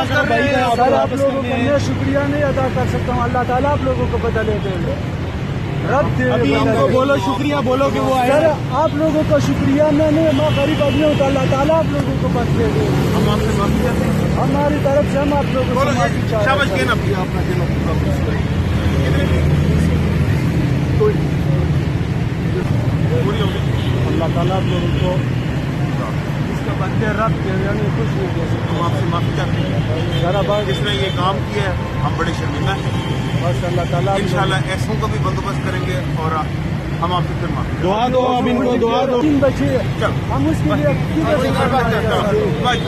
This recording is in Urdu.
کر رہے ہیں سر آپ لوگوں کو میں شکریہ نہیں ادا کر سکتا ہوں. اللہ تعالیٰ آپ لوگوں کو بدلے دے گا. رب دے ابھی ان کو بولو شکریہ بولو کہ وہ آئے. سر آپ لوگوں کو شکریہ میں نہیں, میں غریب آدمی ہوں تو اللہ تعالیٰ آپ لوگوں کو بدلے دے گا. ہم آپ سے معافی چاہتے ہیں. ہماری طرف سے ہم آپ لوگوں کو معافی چاہتے شاباش ہیں. کہنا بھی آپ نے پوری ہوگی. اللہ تعالیٰ آپ لوگوں کو اس کا بدلے رب دے گا. ہمیں کچھ نہیں دے سکتے. ہم آپ سے معافی چاہتے ہیں. ذرا بات جس نے یہ کام کیا ہے ہم بڑے شرمندہ ہیں. بس اللہ تعالیٰ انشاءاللہ ایسوں کا بھی بندوبست کریں گے اور ہم آپ سے پھر معافی. دعا دو اب ان کو دعا دو. 3 بچے چلو ہم اس کے لیے بھائی